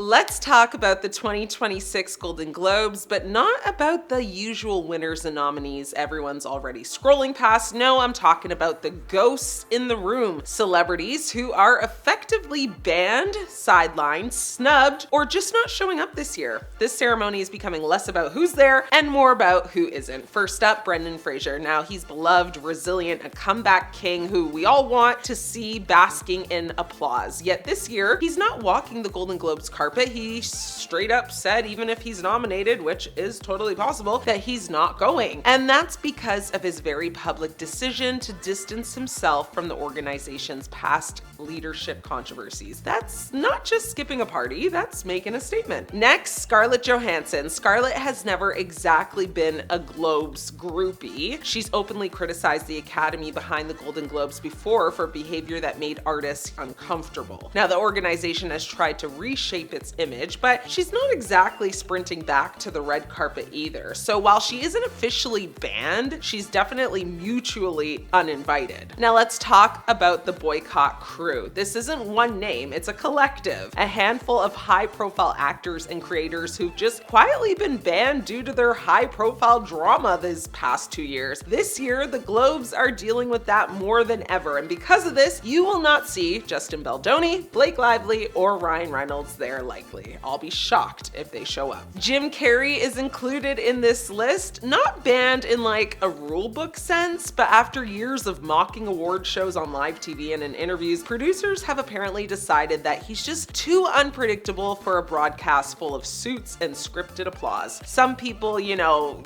Let's talk about the 2026 Golden Globes, but not about the usual winners and nominees everyone's already scrolling past. No, I'm talking about the ghosts in the room, celebrities who are effectively banned, sidelined, snubbed, or just not showing up this year. This ceremony is becoming less about who's there and more about who isn't. First up, Brendan Fraser. Now, he's beloved, resilient, a comeback king who we all want to see basking in applause. Yet this year, he's not walking the Golden Globes carpet. He straight up said, even if he's nominated, which is totally possible, that he's not going. And that's because of his very public decision to distance himself from the organization's past leadership controversies. That's not just skipping a party, that's making a statement. Next, Scarlett Johansson. Scarlett has never exactly been a Globes groupie. She's openly criticized the Academy behind the Golden Globes before for behavior that made artists uncomfortable. Now, the organization has tried to reshape its image, but she's not exactly sprinting back to the red carpet either. So while she isn't officially banned, she's definitely mutually uninvited. Now let's talk about the boycott crew. This isn't one name, it's a collective. A handful of high-profile actors and creators who've just quietly been banned due to their high-profile drama this past 2 years. This year, the Globes are dealing with that more than ever, and because of this, you will not see Justin Baldoni, Blake Lively, or Ryan Reynolds there likely. I'll be shocked if they show up. Jim Carrey is included in this list, not banned in like a rule book sense, but after years of mocking award shows on live TV and in interviews, producers have apparently decided that he's just too unpredictable for a broadcast full of suits and scripted applause. Some people,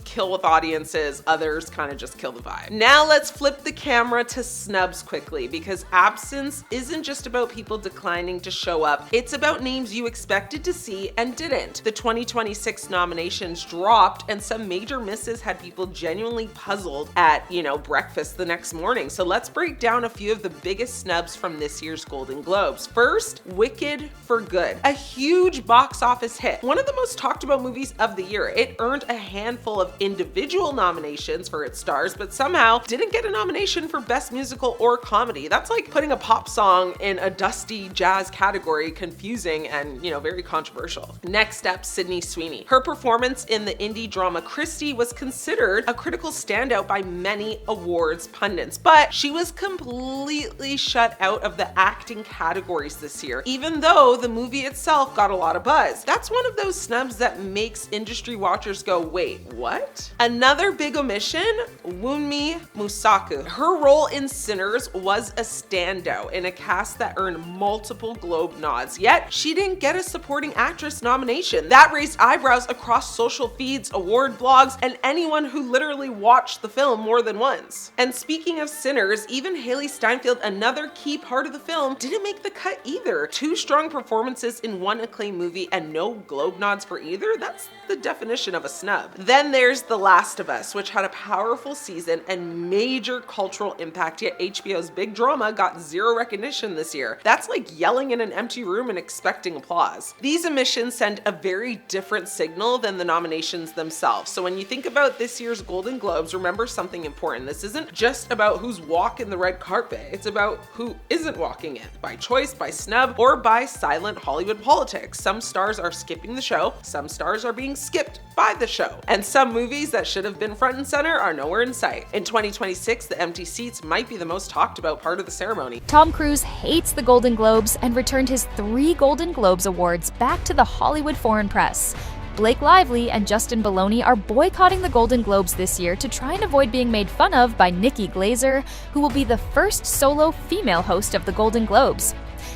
kill with audiences, others kind of just kill the vibe. Now let's flip the camera to snubs quickly, because absence isn't just about people declining to show up, it's about names you expected to see and didn't. The 2026 nominations dropped, and some major misses had people genuinely puzzled at, breakfast the next morning. So let's break down a few of the biggest snubs from this year's Golden Globes. First, Wicked for Good, a huge box office hit. One of the most talked about movies of the year. It earned a handful of individual nominations for its stars, but somehow didn't get a nomination for Best Musical or Comedy. That's like putting a pop song in a dusty jazz category, confusing and, very controversial. Next up, Sydney Sweeney. Her performance in the indie drama Christie was considered a critical standout by many awards pundits, but she was completely shut out of the acting categories this year, even though the movie itself got a lot of buzz. That's one of those snubs that makes industry watchers go, wait, what? Another big omission, Wunmi Musaku. Her role in Sinners was a standout in a cast that earned multiple Globe nods, yet she didn't get a supporting actress nomination. That raised eyebrows across social feeds, award blogs, and anyone who literally watched the film more than once. And speaking of Sinners, even Haley Steinfeld, another key part of the film, didn't make the cut either. 2 strong performances in one acclaimed movie and no Globe nods for either? That's the definition of a snub. Then there's The Last of Us, which had a powerful season and major cultural impact, yet HBO's big drama got 0 recognition this year. That's like yelling in an empty room and expecting applause. These omissions send a very different signal than the nominations themselves. So when you think about this year's Golden Globes, remember something important. This isn't just about who's walking the red carpet. It's about who isn't walking it, by choice, by snub, or by silent Hollywood politics. Some stars are skipping the show, some stars are being skipped by the show, and some movies that should have been front and center are nowhere in sight. In 2026, the empty seats might be the most talked about part of the ceremony. Tom Cruise hates the Golden Globes and returned his 3 Golden Globes awards back to the Hollywood foreign press. Blake Lively and Justin Baldoni are boycotting the Golden Globes this year to try and avoid being made fun of by Nikki Glaser, who will be the first solo female host of the Golden Globes.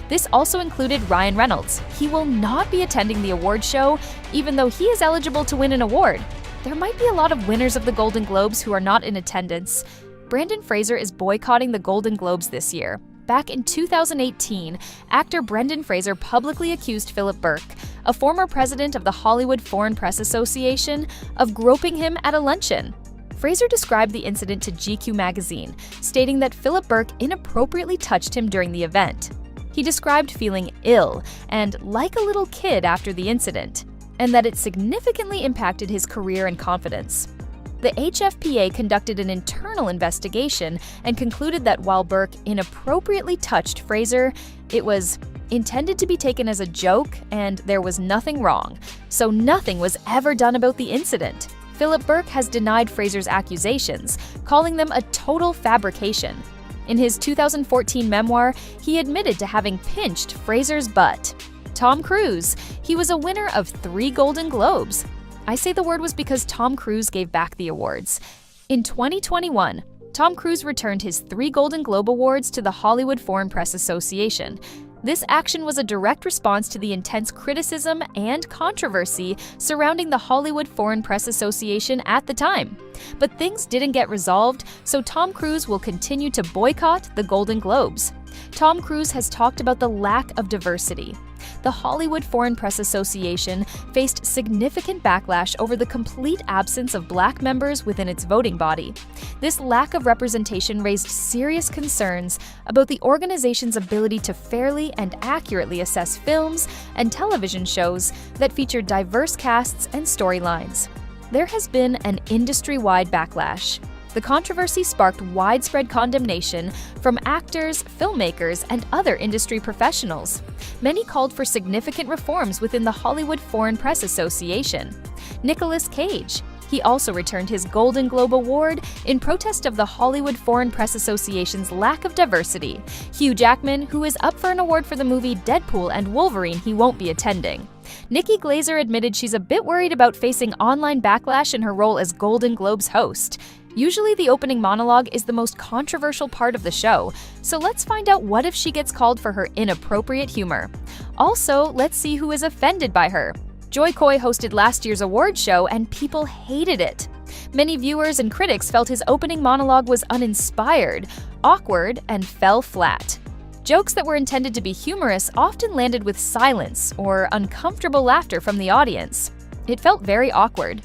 This also included Ryan Reynolds. He will not be attending the award show, even though he is eligible to win an award. There might be a lot of winners of the Golden Globes who are not in attendance. Brendan Fraser is boycotting the Golden Globes this year. Back in 2018, actor Brendan Fraser publicly accused Philip Burke, a former president of the Hollywood Foreign Press Association, of groping him at a luncheon. Fraser described the incident to GQ magazine, stating that Philip Burke inappropriately touched him during the event. He described feeling ill and like a little kid after the incident, and that it significantly impacted his career and confidence. The HFPA conducted an internal investigation and concluded that while Burke inappropriately touched Fraser, it was intended to be taken as a joke, and there was nothing wrong. So nothing was ever done about the incident. Philip Burke has denied Fraser's accusations, calling them a total fabrication. In his 2014 memoir, he admitted to having pinched Fraser's butt. Tom Cruise. He was a winner of 3 Golden Globes. I say the word was because Tom Cruise gave back the awards. In 2021, Tom Cruise returned his 3 Golden Globe Awards to the Hollywood Foreign Press Association. This action was a direct response to the intense criticism and controversy surrounding the Hollywood Foreign Press Association at the time. But things didn't get resolved, so Tom Cruise will continue to boycott the Golden Globes. Tom Cruise has talked about the lack of diversity. The Hollywood Foreign Press Association faced significant backlash over the complete absence of Black members within its voting body. This lack of representation raised serious concerns about the organization's ability to fairly and accurately assess films and television shows that feature diverse casts and storylines. There has been an industry-wide backlash. The controversy sparked widespread condemnation from actors, filmmakers, and other industry professionals. Many called for significant reforms within the Hollywood Foreign Press Association. Nicolas Cage. He also returned his Golden Globe Award in protest of the Hollywood Foreign Press Association's lack of diversity. Hugh Jackman, who is up for an award for the movie Deadpool and Wolverine, he won't be attending. Nikki Glaser admitted she's a bit worried about facing online backlash in her role as Golden Globes host. Usually the opening monologue is the most controversial part of the show, so let's find out what if she gets called for her inappropriate humor. Also, let's see who is offended by her. Joy Coy hosted last year's award show and people hated it. Many viewers and critics felt his opening monologue was uninspired, awkward, and fell flat. Jokes that were intended to be humorous often landed with silence or uncomfortable laughter from the audience. It felt very awkward.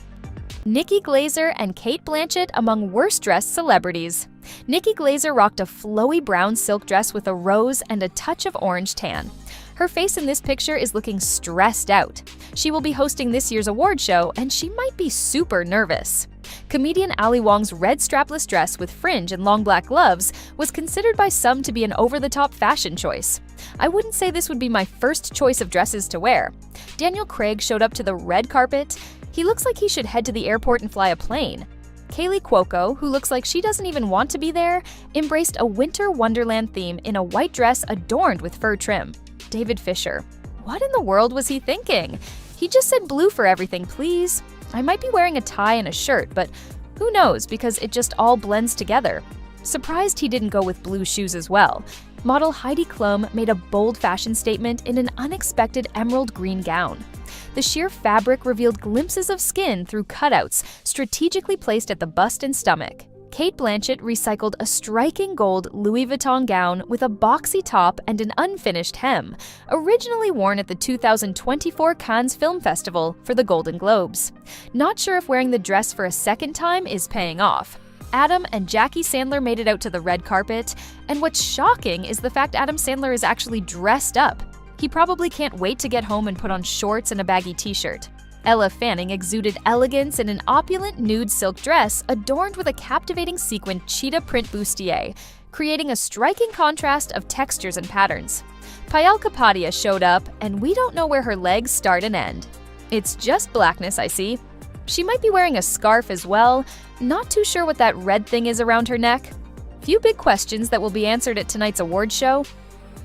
Nikki Glaser and Cate Blanchett among worst-dressed celebrities. Nikki Glaser rocked a flowy brown silk dress with a rose and a touch of orange tan. Her face in this picture is looking stressed out. She will be hosting this year's award show, and she might be super nervous. Comedian Ali Wong's red strapless dress with fringe and long black gloves was considered by some to be an over-the-top fashion choice. I wouldn't say this would be my first choice of dresses to wear. Daniel Craig showed up to the red carpet. He looks like he should head to the airport and fly a plane. Kaylee Cuoco, who looks like she doesn't even want to be there, embraced a winter wonderland theme in a white dress adorned with fur trim. David Fisher. What in the world was he thinking? He just said blue for everything, please. I might be wearing a tie and a shirt, but who knows because it just all blends together. Surprised he didn't go with blue shoes as well. Model Heidi Klum made a bold fashion statement in an unexpected emerald green gown. The sheer fabric revealed glimpses of skin through cutouts strategically placed at the bust and stomach. Cate Blanchett recycled a striking gold Louis Vuitton gown with a boxy top and an unfinished hem, originally worn at the 2024 Cannes Film Festival for the Golden Globes. Not sure if wearing the dress for a second time is paying off. Adam and Jackie Sandler made it out to the red carpet, and what's shocking is the fact Adam Sandler is actually dressed up. He probably can't wait to get home and put on shorts and a baggy t-shirt. Ella Fanning exuded elegance in an opulent nude silk dress adorned with a captivating sequined cheetah print bustier, creating a striking contrast of textures and patterns. Payal Kapadia showed up, and we don't know where her legs start and end. It's just blackness, I see. She might be wearing a scarf as well. Not too sure what that red thing is around her neck. Few big questions that will be answered at tonight's award show.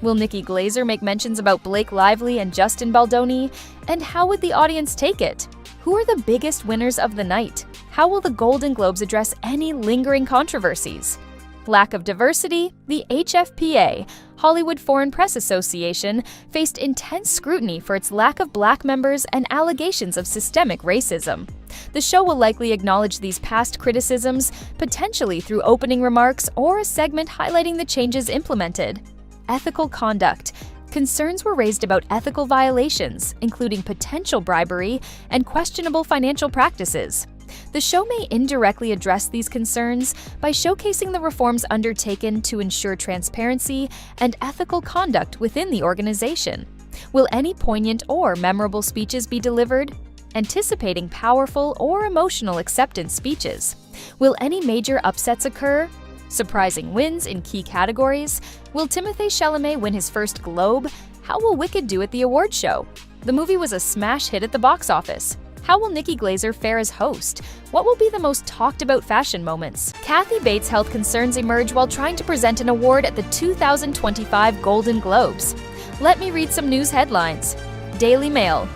Will Nikki Glaser make mentions about Blake Lively and Justin Baldoni? And how would the audience take it? Who are the biggest winners of the night? How will the Golden Globes address any lingering controversies? Lack of diversity? The HFPA, Hollywood Foreign Press Association, faced intense scrutiny for its lack of Black members and allegations of systemic racism. The show will likely acknowledge these past criticisms, potentially through opening remarks or a segment highlighting the changes implemented. Ethical conduct. Concerns were raised about ethical violations, including potential bribery and questionable financial practices. The show may indirectly address these concerns by showcasing the reforms undertaken to ensure transparency and ethical conduct within the organization. Will any poignant or memorable speeches be delivered? Anticipating powerful or emotional acceptance speeches. Will any major upsets occur? Surprising wins in key categories? Will Timothée Chalamet win his first Globe? How will Wicked do at the awards show? The movie was a smash hit at the box office. How will Nikki Glaser fare as host? What will be the most talked about fashion moments? Kathy Bates' health concerns emerge while trying to present an award at the 2025 Golden Globes. Let me read some news headlines. Daily Mail.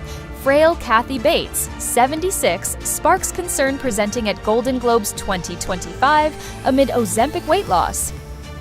Frail Kathy Bates, 76, sparks concern presenting at Golden Globes 2025 amid Ozempic weight loss.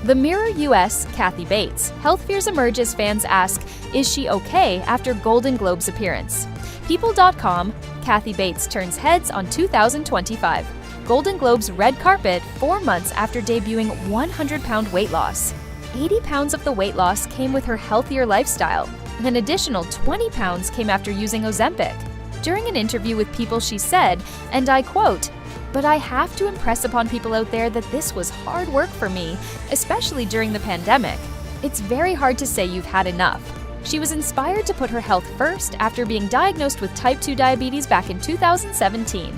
The Mirror US, Kathy Bates. Health fears emerge as fans ask, is she okay after Golden Globes appearance? People.com, Kathy Bates turns heads on 2025. Golden Globes red carpet 4 months after debuting 100-pound weight loss. 80 pounds of the weight loss came with her healthier lifestyle. An additional 20 pounds came after using Ozempic. During an interview with People, she said, and I quote, "But I have to impress upon people out there that this was hard work for me, especially during the pandemic. It's very hard to say you've had enough." She was inspired to put her health first after being diagnosed with type 2 diabetes back in 2017.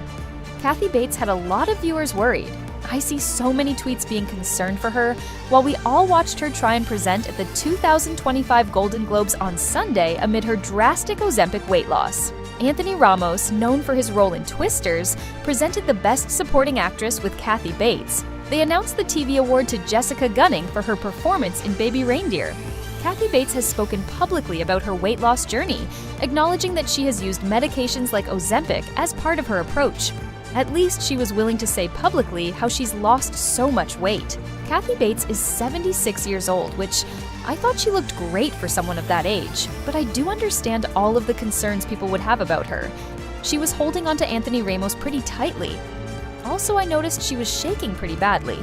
Kathy Bates had a lot of viewers worried. I see so many tweets being concerned for her, while we all watched her try and present at the 2025 Golden Globes on Sunday amid her drastic Ozempic weight loss. Anthony Ramos, known for his role in Twisters, presented the Best Supporting Actress with Kathy Bates. They announced the TV award to Jessica Gunning for her performance in Baby Reindeer. Kathy Bates has spoken publicly about her weight loss journey, acknowledging that she has used medications like Ozempic as part of her approach. At least she was willing to say publicly how she's lost so much weight. Kathy Bates is 76 years old, which I thought she looked great for someone of that age, but I do understand all of the concerns people would have about her. She was holding onto Anthony Ramos pretty tightly. Also, I noticed she was shaking pretty badly.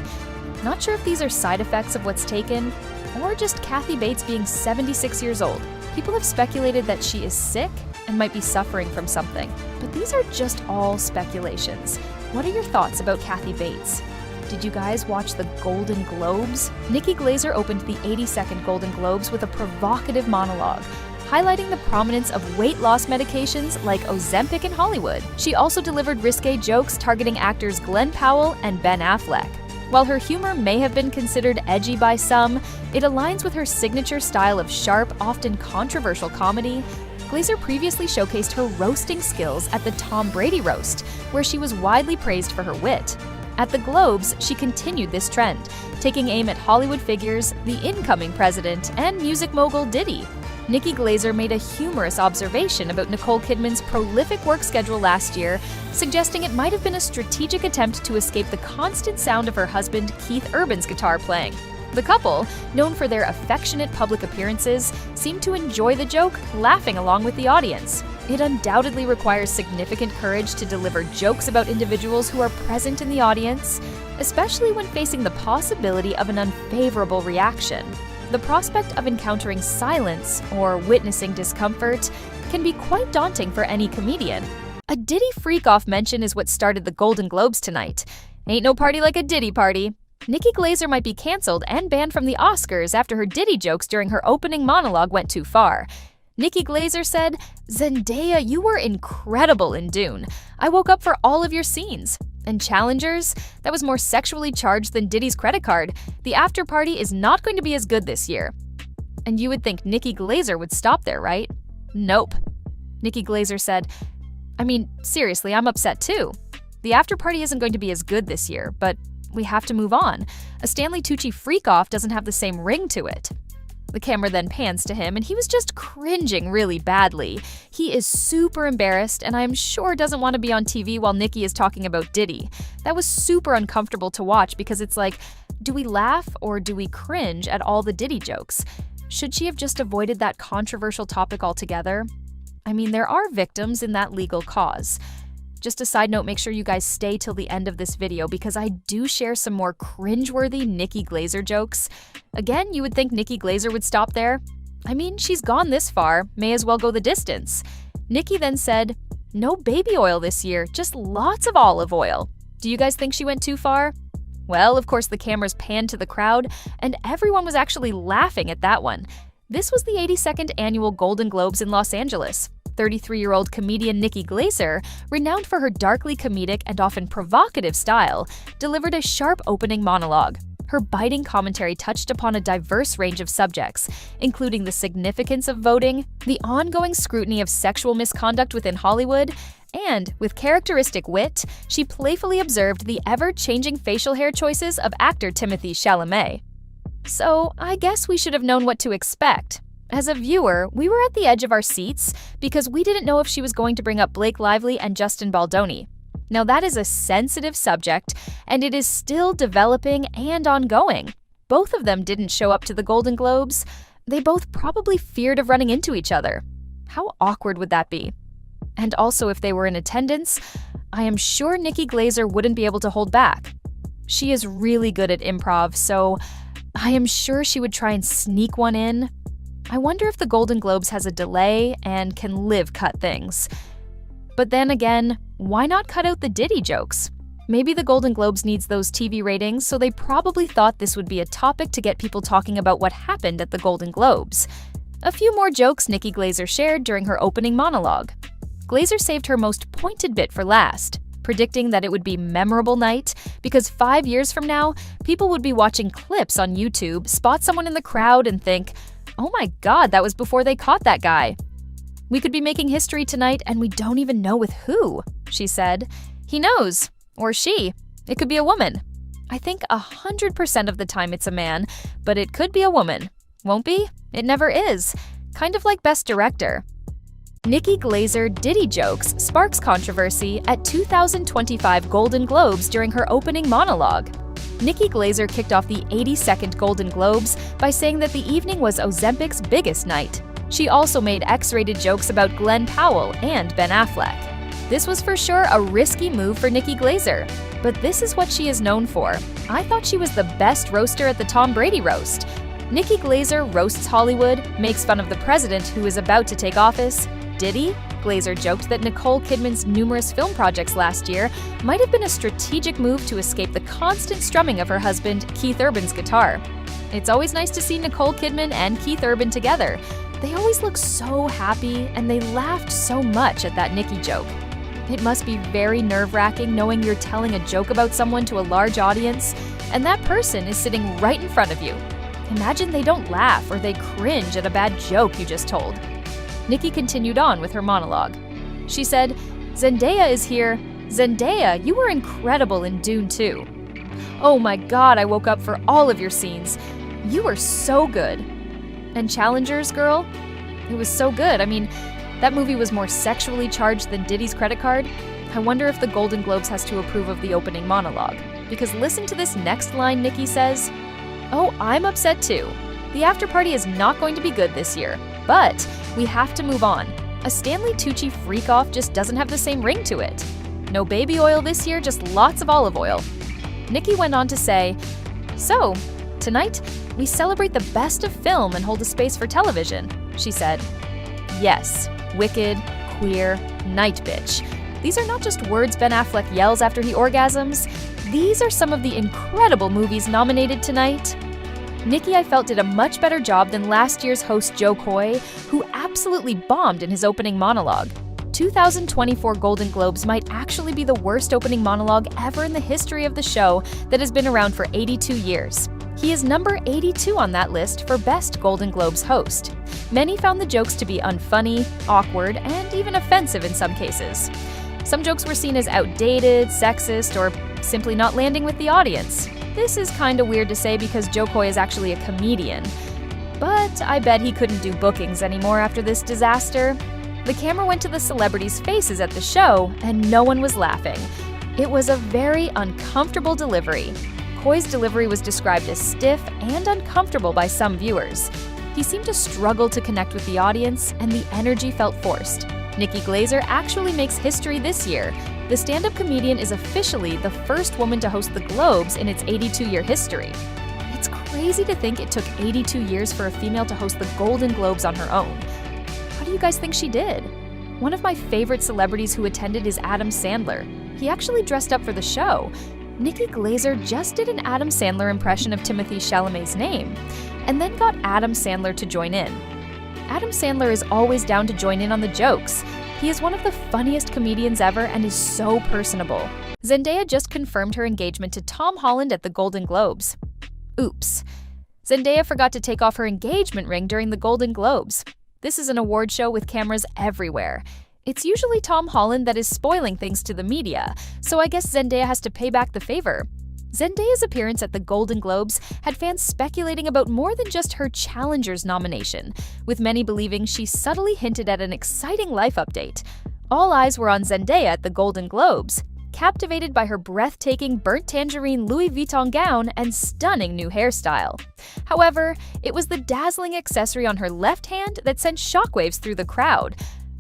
Not sure if these are side effects of what's taken, or just Kathy Bates being 76 years old. People have speculated that she is sick and might be suffering from something, but these are just all speculations. What are your thoughts about Kathy Bates? Did you guys watch the Golden Globes? Nikki Glaser opened the 82nd Golden Globes with a provocative monologue, highlighting the prominence of weight loss medications like Ozempic in Hollywood. She also delivered risque jokes targeting actors Glenn Powell and Ben Affleck. While her humor may have been considered edgy by some, it aligns with her signature style of sharp, often controversial comedy. Glaser previously showcased her roasting skills at the Tom Brady roast, where she was widely praised for her wit. At the Globes, she continued this trend, taking aim at Hollywood figures, the incoming president, and music mogul Diddy. Nikki Glaser made a humorous observation about Nicole Kidman's prolific work schedule last year, suggesting it might have been a strategic attempt to escape the constant sound of her husband Keith Urban's guitar playing. The couple, known for their affectionate public appearances, seemed to enjoy the joke, laughing along with the audience. It undoubtedly requires significant courage to deliver jokes about individuals who are present in the audience, especially when facing the possibility of an unfavorable reaction. The prospect of encountering silence or witnessing discomfort can be quite daunting for any comedian. A Diddy freak-off mention is what started the Golden Globes tonight. Ain't no party like a Diddy party. Nikki Glaser might be canceled and banned from the Oscars after her Diddy jokes during her opening monologue went too far. Nikki Glaser said, "Zendaya, you were incredible in Dune. I woke up for all of your scenes. And Challengers, that was more sexually charged than Diddy's credit card. The after party is not going to be as good this year." And you would think Nikki Glaser would stop there, right? Nope. Nikki Glaser said, "I mean, seriously, I'm upset too. The after party isn't going to be as good this year, but we have to move on. A Stanley Tucci freak-off doesn't have the same ring to it." The camera then pans to him, and he was just cringing really badly. He is super embarrassed, and I'm sure doesn't want to be on TV while Nikki is talking about Diddy. That was super uncomfortable to watch because it's like, do we laugh or do we cringe at all the Diddy jokes? Should she have just avoided that controversial topic altogether? I mean, there are victims in that legal cause. Just a side note, make sure you guys stay till the end of this video because I do share some more cringeworthy Nikki Glaser jokes. Again, you would think Nikki Glaser would stop there. I mean, she's gone this far, may as well go the distance. Nikki then said, "No baby oil this year, just lots of olive oil." Do you guys think she went too far? Well, of course the cameras panned to the crowd, and everyone was actually laughing at that one. This was the 82nd annual Golden Globes in Los Angeles. 33-year-old comedian Nikki Glaser, renowned for her darkly comedic and often provocative style, delivered a sharp opening monologue. Her biting commentary touched upon a diverse range of subjects, including the significance of voting, the ongoing scrutiny of sexual misconduct within Hollywood, and, with characteristic wit, she playfully observed the ever-changing facial hair choices of actor Timothée Chalamet. So, I guess we should have known what to expect. As a viewer, we were at the edge of our seats because we didn't know if she was going to bring up Blake Lively and Justin Baldoni. Now that is a sensitive subject, and it is still developing and ongoing. Both of them didn't show up to the Golden Globes. They both probably feared of running into each other. How awkward would that be? And also, if they were in attendance, I am sure Nikki Glaser wouldn't be able to hold back. She is really good at improv, so I am sure she would try and sneak one in. I wonder if the Golden Globes has a delay and can live-cut things. But then again, why not cut out the Diddy jokes? Maybe the Golden Globes needs those TV ratings, so they probably thought this would be a topic to get people talking about what happened at the Golden Globes. A few more jokes Nikki Glaser shared during her opening monologue. Glaser saved her most pointed bit for last, predicting that it would be memorable night because 5 years from now, people would be watching clips on YouTube, spot someone in the crowd, and think, "Oh my God, that was before they caught that guy." "We could be making history tonight and we don't even know with who," she said. "He knows. Or she. It could be a woman. I think 100% of the time it's a man, but it could be a woman. Won't be? It never is. Kind of like Best Director." Nikki Glaser Diddy jokes sparks controversy at 2025 Golden Globes during her opening monologue. Nikki Glaser kicked off the 82nd Golden Globes by saying that the evening was Ozempic's biggest night. She also made X-rated jokes about Glenn Powell and Ben Affleck. This was for sure a risky move for Nikki Glaser, but this is what she is known for. I thought she was the best roaster at the Tom Brady roast. Nikki Glaser roasts Hollywood, makes fun of the president who is about to take office. Diddy? Glaser joked that Nicole Kidman's numerous film projects last year might have been a strategic move to escape the constant strumming of her husband, Keith Urban's guitar. It's always nice to see Nicole Kidman and Keith Urban together. They always look so happy, and they laughed so much at that Nikki joke. It must be very nerve-wracking knowing you're telling a joke about someone to a large audience, and that person is sitting right in front of you. Imagine they don't laugh or they cringe at a bad joke you just told. Nikki continued on with her monologue. She said, "Zendaya is here. Zendaya, you were incredible in Dune 2. Oh my God, I woke up for all of your scenes. You were so good. And Challengers, girl? It was so good. I mean, that movie was more sexually charged than Diddy's credit card. I wonder if the Golden Globes has to approve of the opening monologue. Because listen to this next line Nikki says. Oh, I'm upset too. The after party is not going to be good this year. But we have to move on. A Stanley Tucci freak-off just doesn't have the same ring to it. No baby oil this year, just lots of olive oil." Nikki went on to say, "So, tonight, we celebrate the best of film and hold a space for television," she said. Yes, wicked, queer, night bitch. These are not just words Ben Affleck yells after he orgasms. These are some of the incredible movies nominated tonight. Nikki, I felt, did a much better job than last year's host Joe Coy, who absolutely bombed in his opening monologue. 2024 Golden Globes might actually be the worst opening monologue ever in the history of the show that has been around for 82 years. He is number 82 on that list for Best Golden Globes Host. Many found the jokes to be unfunny, awkward, and even offensive in some cases. Some jokes were seen as outdated, sexist, or simply not landing with the audience. This is kinda weird to say because Joe Coy is actually a comedian. But I bet he couldn't do bookings anymore after this disaster. The camera went to the celebrities' faces at the show, and no one was laughing. It was a very uncomfortable delivery. Coy's delivery was described as stiff and uncomfortable by some viewers. He seemed to struggle to connect with the audience, and the energy felt forced. Nikki Glaser actually makes history this year. The stand-up comedian is officially the first woman to host the Globes in its 82-year history. It's crazy to think it took 82 years for a female to host the Golden Globes on her own. How do you guys think she did? One of my favorite celebrities who attended is Adam Sandler. He actually dressed up for the show. Nikki Glaser just did an Adam Sandler impression of Timothée Chalamet's name, and then got Adam Sandler to join in. Adam Sandler is always down to join in on the jokes. He is one of the funniest comedians ever and is so personable. Zendaya just confirmed her engagement to Tom Holland at the Golden Globes. Oops. Zendaya forgot to take off her engagement ring during the Golden Globes. This is an award show with cameras everywhere. It's usually Tom Holland that is spoiling things to the media, so I guess Zendaya has to pay back the favor. Zendaya's appearance at the Golden Globes had fans speculating about more than just her Challengers nomination, with many believing she subtly hinted at an exciting life update. All eyes were on Zendaya at the Golden Globes, captivated by her breathtaking burnt tangerine Louis Vuitton gown and stunning new hairstyle. However, it was the dazzling accessory on her left hand that sent shockwaves through the crowd.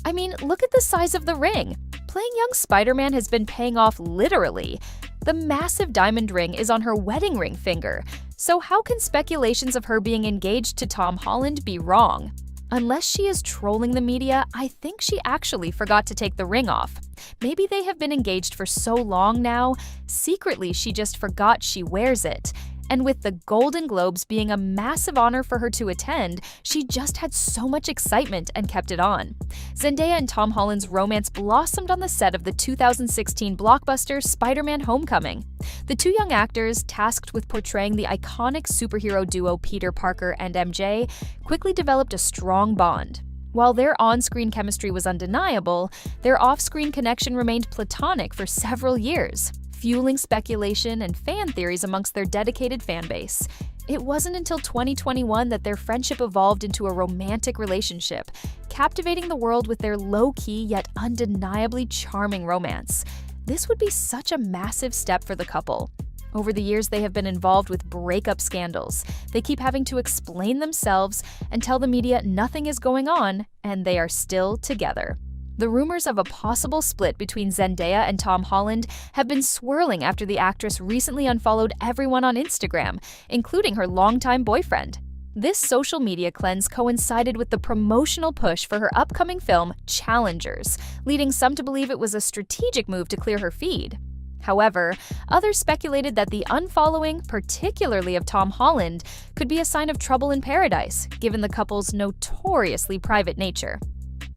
I mean, look at the size of the ring. Playing young Spider-Man has been paying off literally. The massive diamond ring is on her wedding ring finger, so how can speculations of her being engaged to Tom Holland be wrong? Unless she is trolling the media, I think she actually forgot to take the ring off. Maybe they have been engaged for so long now, secretly she just forgot she wears it. And with the Golden Globes being a massive honor for her to attend, she just had so much excitement and kept it on. Zendaya and Tom Holland's romance blossomed on the set of the 2016 blockbuster Spider-Man: Homecoming. The two young actors, tasked with portraying the iconic superhero duo Peter Parker and MJ, quickly developed a strong bond. While their on-screen chemistry was undeniable, their off-screen connection remained platonic for several years, fueling speculation and fan theories amongst their dedicated fanbase. It wasn't until 2021 that their friendship evolved into a romantic relationship, captivating the world with their low-key yet undeniably charming romance. This would be such a massive step for the couple. Over the years, they have been involved with breakup scandals. They keep having to explain themselves and tell the media nothing is going on, and they are still together. The rumors of a possible split between Zendaya and Tom Holland have been swirling after the actress recently unfollowed everyone on Instagram, including her longtime boyfriend. This social media cleanse coincided with the promotional push for her upcoming film, Challengers, leading some to believe it was a strategic move to clear her feed. However, others speculated that the unfollowing, particularly of Tom Holland, could be a sign of trouble in paradise, given the couple's notoriously private nature.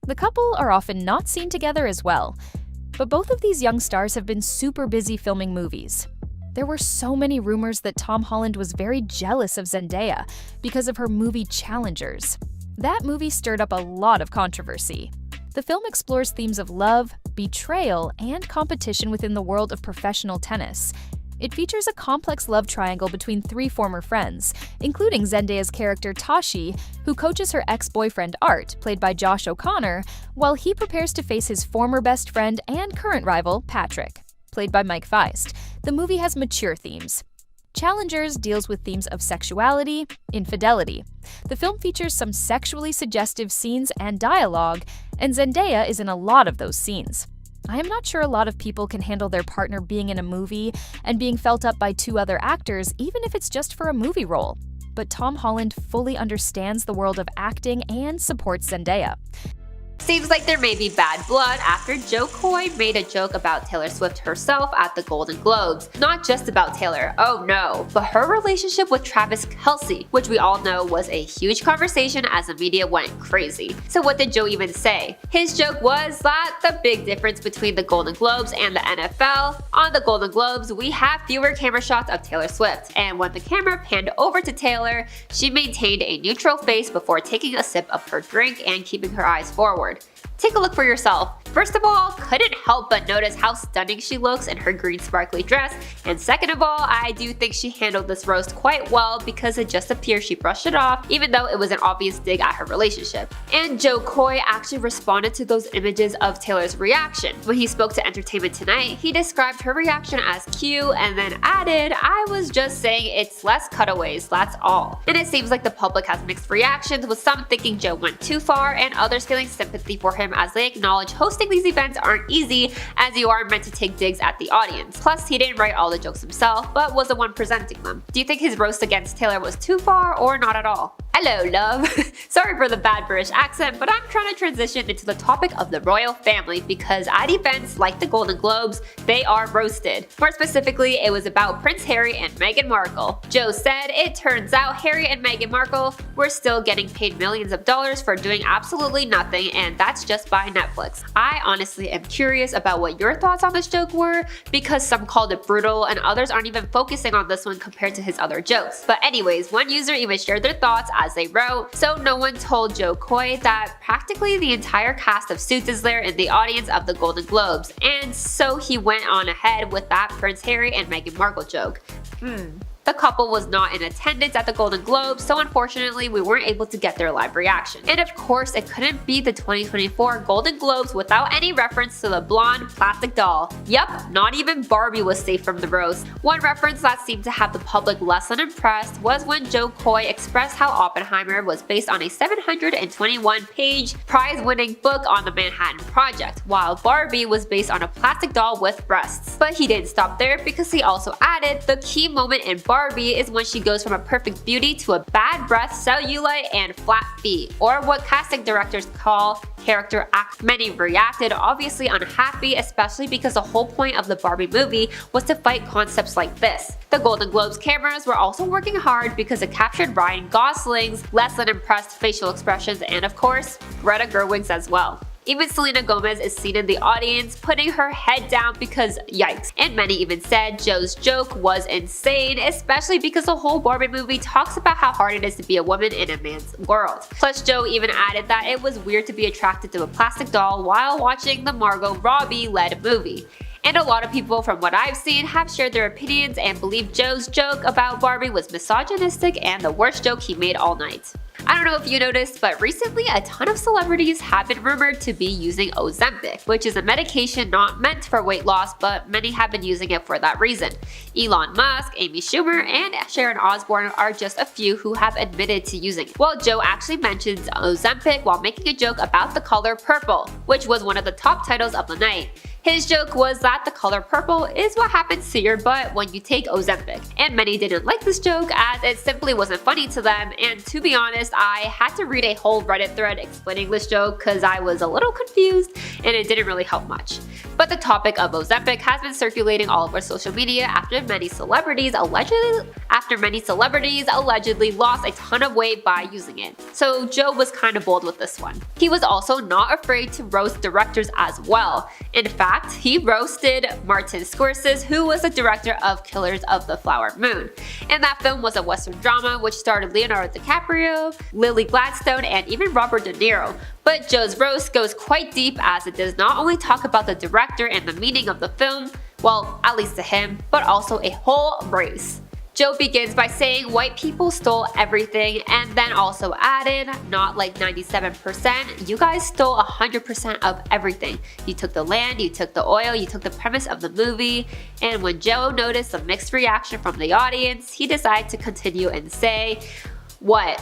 The couple are often not seen together as well, but both of these young stars have been super busy filming movies. There were so many rumors that Tom Holland was very jealous of Zendaya because of her movie Challengers. That movie stirred up a lot of controversy. The film explores themes of love, betrayal, and competition within the world of professional tennis. It features a complex love triangle between three former friends, including Zendaya's character Tashi, who coaches her ex-boyfriend Art, played by Josh O'Connor, while he prepares to face his former best friend and current rival, Patrick, played by Mike Feist. The movie has mature themes. Challengers deals with themes of sexuality, infidelity. The film features some sexually suggestive scenes and dialogue, and Zendaya is in a lot of those scenes. I am not sure a lot of people can handle their partner being in a movie and being felt up by two other actors, even if it's just for a movie role. But Tom Holland fully understands the world of acting and supports Zendaya. Seems like there may be bad blood after Jo Koy made a joke about Taylor Swift herself at the Golden Globes. Not just about Taylor, oh no, but her relationship with Travis Kelce, which we all know was a huge conversation as the media went crazy. So what did Jo even say? His joke was that the big difference between the Golden Globes and the NFL, on the Golden Globes we have fewer camera shots of Taylor Swift, and when the camera panned over to Taylor, she maintained a neutral face before taking a sip of her drink and keeping her eyes forward. Take a look for yourself. First of all, couldn't help but notice how stunning she looks in her green sparkly dress, and second of all, I do think she handled this roast quite well because it just appears she brushed it off, even though it was an obvious dig at her relationship. And Jo Koy actually responded to those images of Taylor's reaction. When he spoke to Entertainment Tonight, he described her reaction as cute and then added, "I was just saying it's less cutaways, that's all." And it seems like the public has mixed reactions, with some thinking Jo went too far and others feeling sympathy for him as they acknowledge hosting these events aren't easy, as you are meant to take digs at the audience. Plus, he didn't write all the jokes himself, but was the one presenting them. Do you think his roast against Taylor was too far or not at all? Hello, love. Sorry for the bad British accent, but I'm trying to transition into the topic of the royal family because at events like the Golden Globes, they are roasted. More specifically, it was about Prince Harry and Meghan Markle. Joe said, "It turns out Harry and Meghan Markle were still getting paid millions of dollars for doing absolutely nothing, and that's just by Netflix." I honestly am curious about what your thoughts on this joke were, because some called it brutal and others aren't even focusing on this one compared to his other jokes. But anyways, one user even shared their thoughts as they wrote, "So no one told Joe Coy that practically the entire cast of Suits is there in the audience of the Golden Globes, and so he went on ahead with that Prince Harry and Meghan Markle joke. The couple was not in attendance at the Golden Globes, so unfortunately we weren't able to get their live reaction. And of course, it couldn't be the 2024 Golden Globes without any reference to the blonde plastic doll. Yup, not even Barbie was safe from the roast. One reference that seemed to have the public less than impressed was when Joe Coy expressed how Oppenheimer was based on a 721-page prize-winning book on the Manhattan Project, while Barbie was based on a plastic doll with breasts. But he didn't stop there, because he also added, "The key moment in Barbie is when she goes from a perfect beauty to a bad breath, cellulite, and flat feet, or what casting directors call character act." Many reacted obviously unhappy, especially because the whole point of the Barbie movie was to fight concepts like this. The Golden Globes cameras were also working hard because it captured Ryan Gosling's less than impressed facial expressions, and of course, Greta Gerwig's as well. Even Selena Gomez is seen in the audience putting her head down because yikes. And many even said Joe's joke was insane, especially because the whole Barbie movie talks about how hard it is to be a woman in a man's world. Plus, Joe even added that it was weird to be attracted to a plastic doll while watching the Margot Robbie-led movie. And a lot of people, from what I've seen, have shared their opinions and believe Joe's joke about Barbie was misogynistic and the worst joke he made all night. I don't know if you noticed, but recently a ton of celebrities have been rumored to be using Ozempic, which is a medication not meant for weight loss, but many have been using it for that reason. Elon Musk, Amy Schumer, and Sharon Osbourne are just a few who have admitted to using it. Well, Joe actually mentions Ozempic while making a joke about the color purple, which was one of the top titles of the night. His joke was that the color purple is what happens to your butt when you take Ozempic, and many didn't like this joke as it simply wasn't funny to them, and to be honest, I had to read a whole Reddit thread explaining this joke because I was a little confused and it didn't really help much. But the topic of Ozempic has been circulating all over social media after many celebrities allegedly lost a ton of weight by using it. So Joe was kind of bold with this one. He was also not afraid to roast directors as well. In fact, he roasted Martin Scorsese, who was the director of Killers of the Flower Moon. And that film was a Western drama which starred Leonardo DiCaprio, Lily Gladstone, and even Robert De Niro. But Joe's roast goes quite deep as it does not only talk about the director and the meaning of the film, well, at least to him, but also a whole race. Joe begins by saying white people stole everything, and then also added, not like 97%, you guys stole 100% of everything. You took the land, you took the oil, you took the premise of the movie. And when Joe noticed a mixed reaction from the audience, he decided to continue and say, What,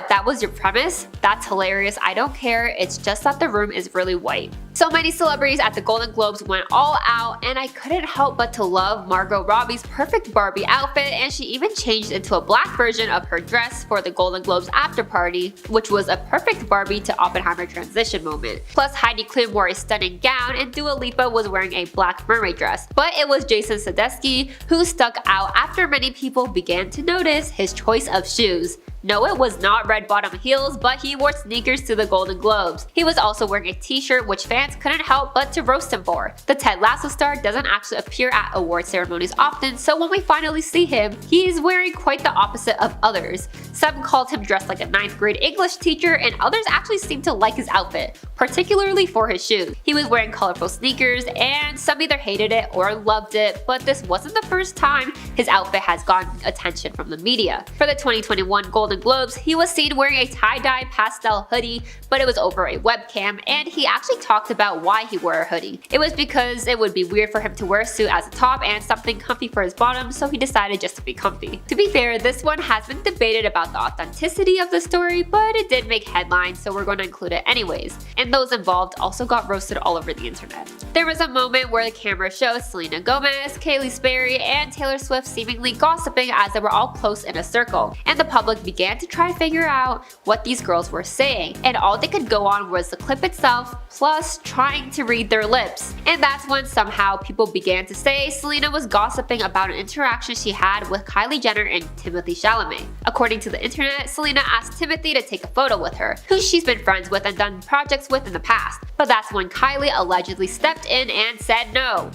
that was your premise? That's hilarious. I don't care. It's just that the room is really white. So many celebrities at the Golden Globes went all out, and I couldn't help but to love Margot Robbie's perfect Barbie outfit, and she even changed into a black version of her dress for the Golden Globes after party, which was a perfect Barbie to Oppenheimer transition moment. Plus, Heidi Klum wore a stunning gown, and Dua Lipa was wearing a black mermaid dress. But it was Jason Sudeikis who stuck out after many people began to notice his choice of shoes. No, it was not red bottom heels, but he wore sneakers to the Golden Globes. He was also wearing a t-shirt which fans couldn't help but to roast him for. The Ted Lasso star doesn't actually appear at award ceremonies often, so when we finally see him, he is wearing quite the opposite of others. Some called him dressed like a 9th grade English teacher, and others actually seemed to like his outfit, particularly for his shoes. He was wearing colorful sneakers, and some either hated it or loved it, but this wasn't the first time his outfit has gotten attention from the media. For the 2021 Golden Globes, he was seen wearing a tie-dye pastel hoodie, but it was over a webcam, and he actually talked about why he wore a hoodie. It was because it would be weird for him to wear a suit as a top and something comfy for his bottom, so he decided just to be comfy. To be fair, this one has been debated about the authenticity of the story, but it did make headlines, so we're going to include it anyways. In and those involved also got roasted all over the internet. There was a moment where the camera shows Selena Gomez, Kaylee Sperry, and Taylor Swift seemingly gossiping as they were all close in a circle, and the public began to try to figure out what these girls were saying, and all they could go on was the clip itself, plus trying to read their lips. And that's when somehow people began to say Selena was gossiping about an interaction she had with Kylie Jenner and Timothée Chalamet. According to the internet, Selena asked Timothy to take a photo with her, who she's been friends with and done projects with in the past, but that's when Kylie allegedly stepped in and said no.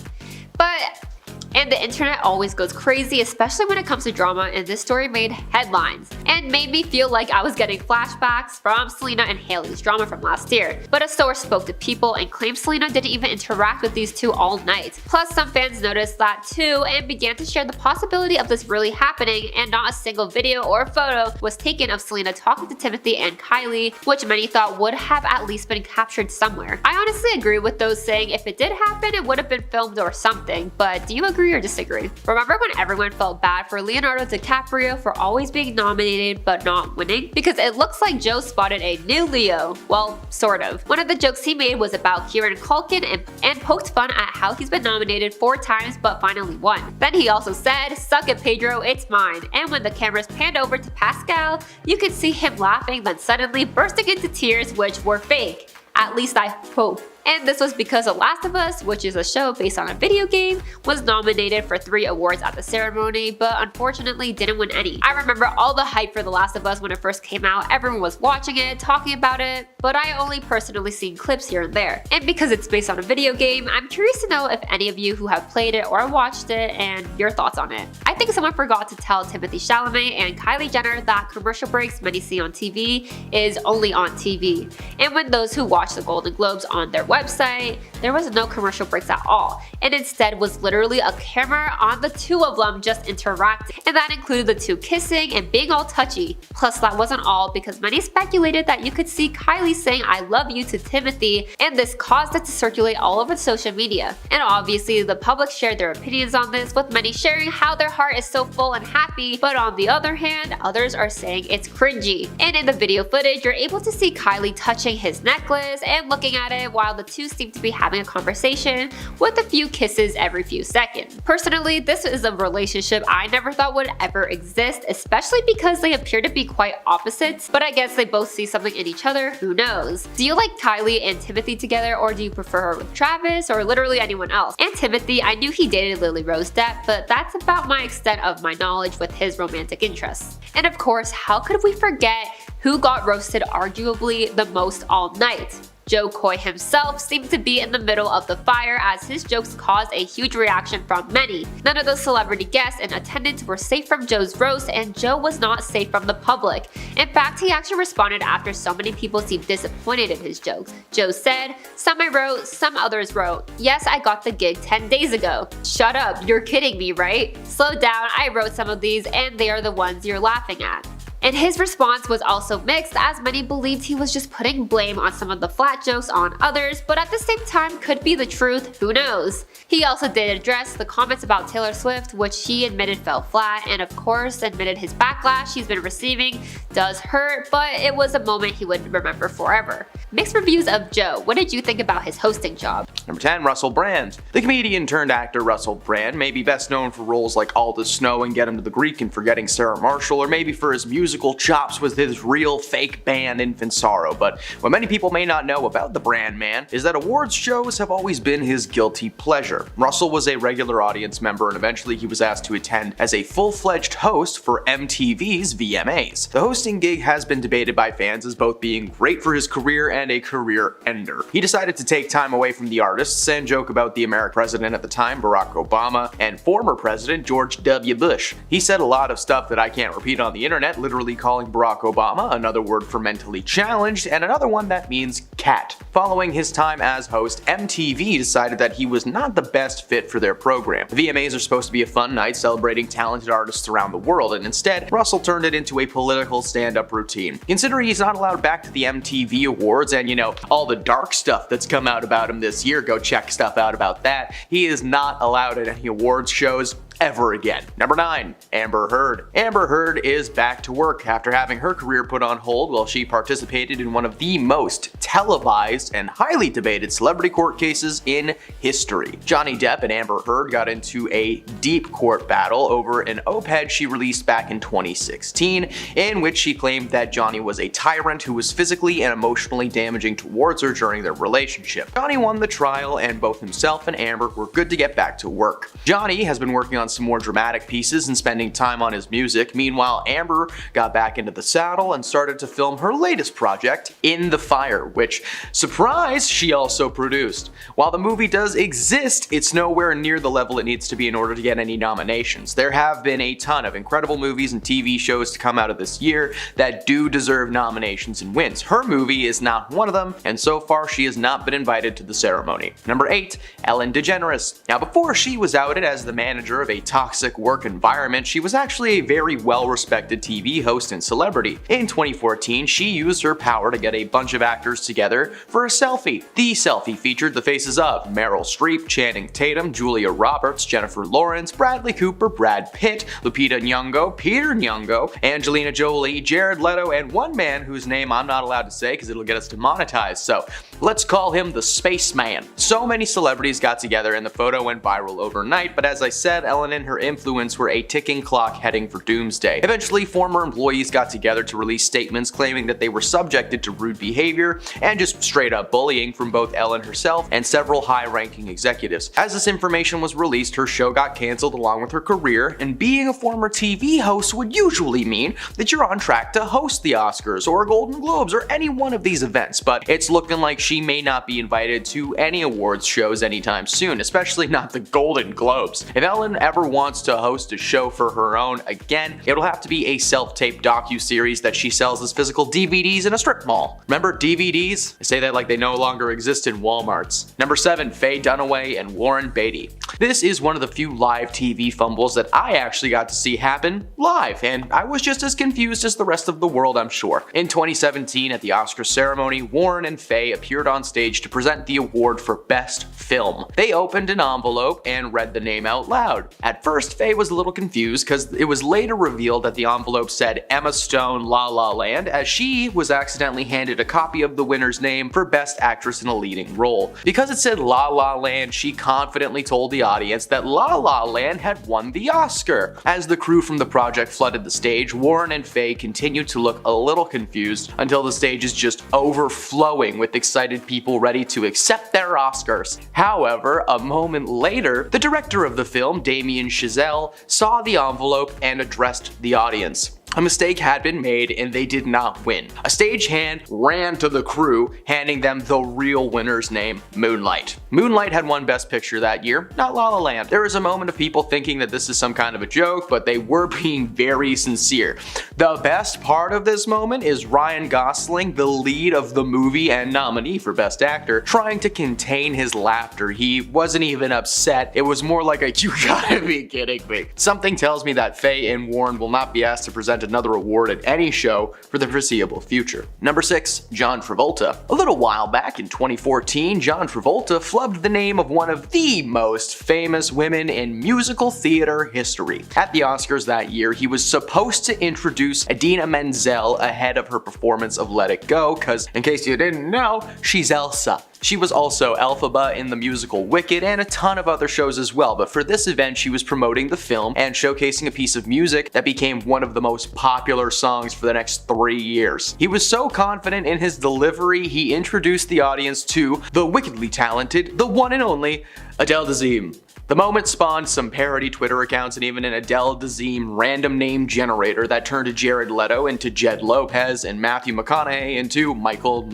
And the internet always goes crazy, especially when it comes to drama, and this story made headlines and made me feel like I was getting flashbacks from Selena and Hailey's drama from last year. But a source spoke to People and claimed Selena didn't even interact with these two all night. Plus, some fans noticed that too and began to share the possibility of this really happening, and not a single video or photo was taken of Selena talking to Timothy and Kylie, which many thought would have at least been captured somewhere. I honestly agree with those saying if it did happen, it would have been filmed or something, but do you agree or disagree? Remember when everyone felt bad for Leonardo DiCaprio for always being nominated but not winning? Because it looks like Joe spotted a new Leo. Well, sort of. One of the jokes he made was about Kieran Culkin and poked fun at how he's been nominated 4 times but finally won. Then he also said, "Suck it, Pedro, it's mine." And when the cameras panned over to Pascal, you could see him laughing, then suddenly bursting into tears, which were fake. At least I hope. And this was because The Last of Us, which is a show based on a video game, was nominated for 3 awards at the ceremony, but unfortunately didn't win any. I remember all the hype for The Last of Us when it first came out. Everyone was watching it, talking about it, but I only personally seen clips here and there. And because it's based on a video game, I'm curious to know if any of you who have played it or watched it and your thoughts on it. I think someone forgot to tell Timothée Chalamet and Kylie Jenner that commercial breaks many see on TV is only on TV. And when those who watch the Golden Globes on their website, there was no commercial breaks at all, and instead was literally a camera on the two of them just interacting, and that included the two kissing and being all touchy. Plus, that wasn't all, because many speculated that you could see Kylie saying "I love you" to Timothy, and this caused it to circulate all over social media. And obviously the public shared their opinions on this, with many sharing how their heart is so full and happy, but on the other hand, others are saying it's cringy. And in the video footage, you're able to see Kylie touching his necklace and looking at it while the two seem to be having a conversation with a few kisses every few seconds. Personally, this is a relationship I never thought would ever exist, especially because they appear to be quite opposites, but I guess they both see something in each other, who knows. Do you like Kylie and Timothy together, or do you prefer her with Travis, or literally anyone else? And Timothy, I knew he dated Lily Rose Depp, but that's about my extent of my knowledge with his romantic interests. And of course, how could we forget who got roasted arguably the most all night? Joe Coy himself seemed to be in the middle of the fire, as his jokes caused a huge reaction from many. None of the celebrity guests in attendance were safe from Joe's roast, and Joe was not safe from the public. In fact, he actually responded after so many people seemed disappointed in his jokes. Joe said, "Some I wrote, some others wrote. Yes, I got the gig 10 days ago. Shut up, you're kidding me, right? Slow down, I wrote some of these and they are the ones you're laughing at." And his response was also mixed, as many believed he was just putting blame on some of the flat jokes on others, but at the same time could be the truth, who knows. He also did address the comments about Taylor Swift, which he admitted fell flat, and of course admitted his backlash he's been receiving does hurt, but it was a moment he would remember forever. Mixed reviews of Joe. What did you think about his hosting job? Number 10, Russell Brand. The comedian turned actor Russell Brand may be best known for roles like All the Snow and Get Him to the Greek and Forgetting Sarah Marshall, or maybe for his musical chops with his real fake band Infant Sorrow. But what many people may not know about the Brand Man is that awards shows have always been his guilty pleasure. Russell was a regular audience member, and eventually he was asked to attend as a full-fledged host for MTV's VMAs. The hosting gig has been debated by fans as both being great for his career and a career ender. He decided to take time away from the artists and joke about the American president at the time, Barack Obama, and former president George W. Bush. He said a lot of stuff that I can't repeat on the internet, literally calling Barack Obama another word for mentally challenged, and another one that means cat. Following his time as host, MTV decided that he was not the best fit for their program. The VMAs are supposed to be a fun night celebrating talented artists around the world, and instead, Russell turned it into a political stand-up routine. Considering he's not allowed back to the MTV Awards and, all the dark stuff that's come out about him this year, go check stuff out about that, he is not allowed at any awards shows. ever again. Number 9. Amber Heard. Amber Heard is back to work after having her career put on hold while she participated in one of the most televised and highly debated celebrity court cases in history. Johnny Depp and Amber Heard got into a deep court battle over an op-ed she released back in 2016, in which she claimed that Johnny was a tyrant who was physically and emotionally damaging towards her during their relationship. Johnny won the trial, and both himself and Amber were good to get back to work. Johnny has been working on some more dramatic pieces and spending time on his music. Meanwhile, Amber got back into the saddle and started to film her latest project, In the Fire, which, surprise, she also produced. While the movie does exist, it's nowhere near the level it needs to be in order to get any nominations. There have been a ton of incredible movies and TV shows to come out of this year that do deserve nominations and wins. Her movie is not one of them, and so far she has not been invited to the ceremony. Number 8. Ellen DeGeneres. Now, before she was outed as the manager of a toxic work environment, she was actually a very well-respected TV host and celebrity. In 2014, she used her power to get a bunch of actors together for a selfie. The selfie featured the faces of Meryl Streep, Channing Tatum, Julia Roberts, Jennifer Lawrence, Bradley Cooper, Brad Pitt, Lupita Nyong'o, Peter Nyong'o, Angelina Jolie, Jared Leto, and one man whose name I'm not allowed to say because it'll get us demonetized, so let's call him the Spaceman. So many celebrities got together and the photo went viral overnight, but as I said, Ellen and her influence were a ticking clock heading for doomsday. Eventually, former employees got together to release statements claiming that they were subjected to rude behavior and just straight up bullying from both Ellen herself and several high-ranking executives. As this information was released, her show got cancelled along with her career, and being a former TV host would usually mean that you're on track to host the Oscars or Golden Globes or any one of these events, but it's looking like she may not be invited to any awards shows anytime soon, especially not the Golden Globes. If Ellen ever wants to host a show for her own again, it'll have to be a self-tape docu-series that she sells as physical DVDs in a strip mall. Remember DVDs? I say that like they no longer exist in Walmarts. Number 7. Faye Dunaway and Warren Beatty. This is one of the few live TV fumbles that I actually got to see happen live, and I was just as confused as the rest of the world, I'm sure. In 2017, at the Oscar ceremony, Warren and Faye appeared on stage to present the award for Best Film. They opened an envelope and read the name out loud. At first, Faye was a little confused because it was later revealed that the envelope said Emma Stone La La Land, as she was accidentally handed a copy of the winner's name for Best Actress in a Leading Role. Because it said La La Land, she confidently told the audience that La La Land had won the Oscar. As the crew from the project flooded the stage, Warren and Faye continued to look a little confused until the stage is just overflowing with excited people ready to accept their Oscars. However, a moment later, the director of the film, Damien Chazelle, saw the envelope and addressed the audience. A mistake had been made and they did not win. A stagehand ran to the crew, handing them the real winner's name, Moonlight. Moonlight had won Best Picture that year, not La La Land. There was a moment of people thinking that this is some kind of a joke, but they were being very sincere. The best part of this moment is Ryan Gosling, the lead of the movie and nominee for Best Actor, trying to contain his laughter. He wasn't even upset. It was more like a, you gotta be kidding me. Something tells me that Faye and Warren will not be asked to present another award at any show for the foreseeable future. Number 6. John Travolta. A little while back in 2014, John Travolta flubbed the name of one of the most famous women in musical theater history. At the Oscars that year, he was supposed to introduce Idina Menzel ahead of her performance of Let It Go, cause in case you didn't know, she's Elsa. She was also Elphaba in the musical Wicked and a ton of other shows as well, but for this event she was promoting the film and showcasing a piece of music that became one of the most popular songs for the next 3 years. He was so confident in his delivery, he introduced the audience to the wickedly talented, the one and only Adele Dazeem. The moment spawned some parody Twitter accounts and even an Adele Dazeem random name generator that turned Jared Leto into Jed Lopez and Matthew McConaughey into Michael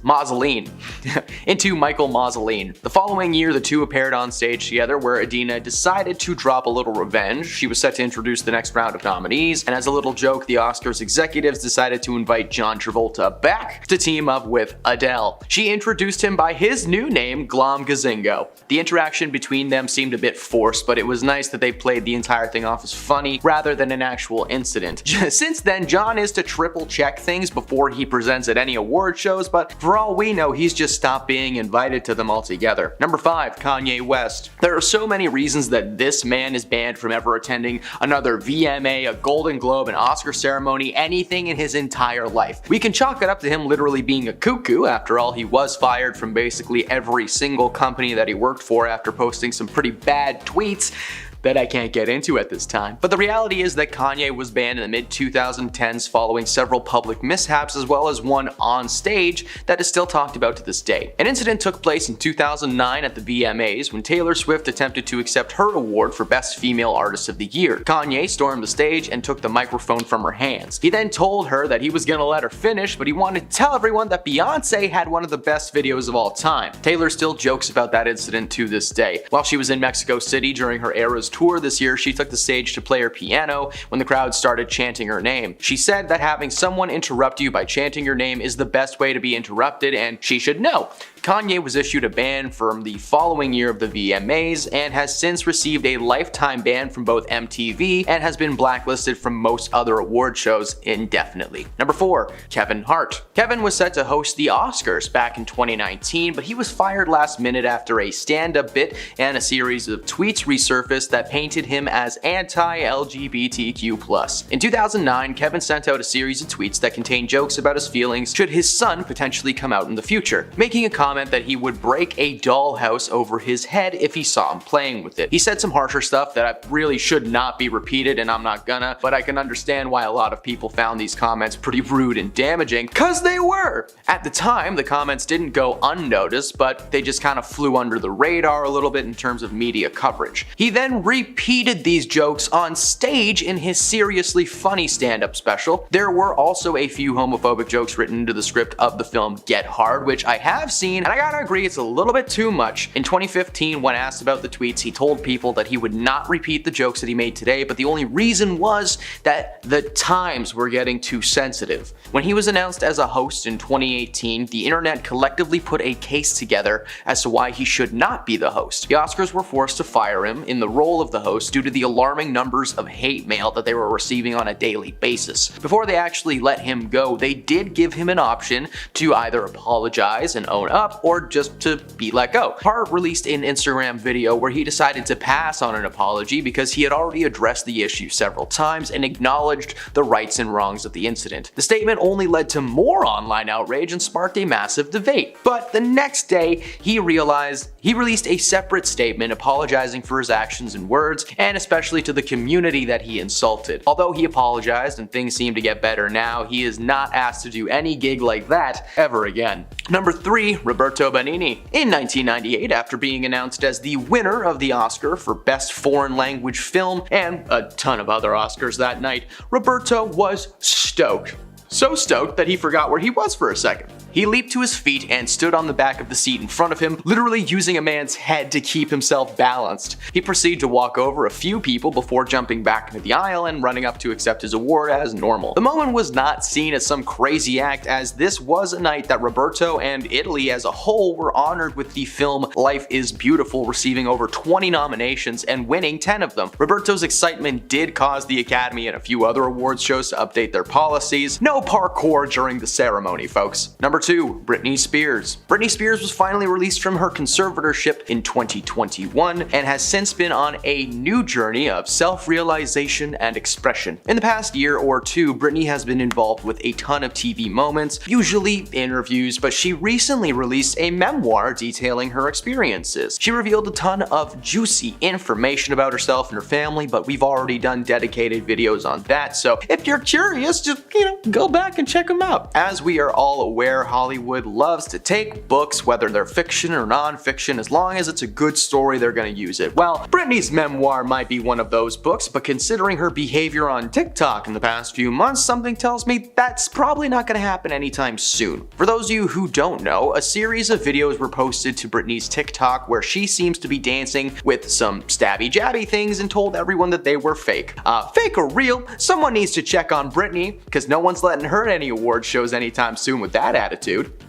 Mausolean. The following year, the two appeared on stage together where Idina decided to drop a little revenge. She was set to introduce the next round of nominees, and as a little joke, the Oscars executives decided to invite John Travolta back to team up with Adele. She introduced him by his new name, Glom Gazingo. The The interaction between them seemed a bit forced, but it was nice that they played the entire thing off as funny rather than an actual incident. Since then, John is to triple check things before he presents at any award shows, but for all we know, he's just stopped being invited to them altogether. Number 5, Kanye West. There are so many reasons that this man is banned from ever attending another VMA, a Golden Globe, an Oscar ceremony, anything in his entire life. We can chalk it up to him literally being a cuckoo. After all, he was fired from basically every single company that he worked for after posting some pretty bad tweets that I can't get into at this time. But the reality is that Kanye was banned in the mid-2010s following several public mishaps, as well as one on stage that is still talked about to this day. An incident took place in 2009 at the VMAs when Taylor Swift attempted to accept her award for Best Female Artist of the Year. Kanye stormed the stage and took the microphone from her hands. He then told her that he was gonna let her finish, but he wanted to tell everyone that Beyonce had one of the best videos of all time. Taylor still jokes about that incident to this day. While she was in Mexico City during her Eras tour this year, she took the stage to play her piano when the crowd started chanting her name. She said that having someone interrupt you by chanting your name is the best way to be interrupted, and she should know. Kanye was issued a ban from the following year of the VMAs and has since received a lifetime ban from both MTV and has been blacklisted from most other award shows indefinitely. Number 4, Kevin Hart. Kevin was set to host the Oscars back in 2019, but he was fired last minute after a stand-up bit and a series of tweets resurfaced that painted him as anti-LGBTQ+. In 2009, Kevin sent out a series of tweets that contained jokes about his feelings should his son potentially come out in the future, making a comment that he would break a dollhouse over his head if he saw him playing with it. He said some harsher stuff that really should not be repeated, and I'm not gonna, but I can understand why a lot of people found these comments pretty rude and damaging, cause they were! At the time, the comments didn't go unnoticed, but they just kind of flew under the radar a little bit in terms of media coverage. He then repeated these jokes on stage in his seriously funny stand-up special. There were also a few homophobic jokes written into the script of the film Get Hard, which I have seen, and I gotta agree it's a little bit too much. In 2015, when asked about the tweets, he told people that he would not repeat the jokes that he made today, but the only reason was that the times were getting too sensitive. When he was announced as a host in 2018, the internet collectively put a case together as to why he should not be the host. The Oscars were forced to fire him in the role of the host due to the alarming numbers of hate mail that they were receiving on a daily basis. Before they actually let him go, they did give him an option to either apologize and own up, or just to be let go. Hart released an Instagram video where he decided to pass on an apology because he had already addressed the issue several times and acknowledged the rights and wrongs of the incident. The statement only led to more online outrage and sparked a massive debate. But the next day, he released a separate statement apologizing for his actions and words, and especially to the community that he insulted. Although he apologized and things seem to get better now, he is not asked to do any gig like that ever again. Number 3, Roberto Benigni. In 1998, after being announced as the winner of the Oscar for Best Foreign Language Film and a ton of other Oscars that night, Roberto was stoked. So stoked that he forgot where he was for a second. He leaped to his feet and stood on the back of the seat in front of him, literally using a man's head to keep himself balanced. He proceeded to walk over a few people before jumping back into the aisle and running up to accept his award as normal. The moment was not seen as some crazy act, as this was a night that Roberto and Italy as a whole were honored with the film Life is Beautiful, receiving over 20 nominations and winning 10 of them. Roberto's excitement did cause the Academy and a few other awards shows to update their policies. No parkour during the ceremony, folks. Number 2, Britney Spears. Britney Spears was finally released from her conservatorship in 2021 and has since been on a new journey of self-realization and expression. In the past year or two, Britney has been involved with a ton of TV moments, usually interviews, but she recently released a memoir detailing her experiences. She revealed a ton of juicy information about herself and her family, but we've already done dedicated videos on that, so if you're curious, just, go back and check them out. As we are all aware, Hollywood loves to take books, whether they're fiction or non-fiction, as long as it's a good story, they're gonna use it. Well, Britney's memoir might be one of those books, but considering her behavior on TikTok in the past few months, something tells me that's probably not gonna happen anytime soon. For those of you who don't know, a series of videos were posted to Britney's TikTok where she seems to be dancing with some stabby jabby things and told everyone that they were fake. Fake or real? Someone needs to check on Britney, because no one's letting her at any award shows anytime soon with that attitude.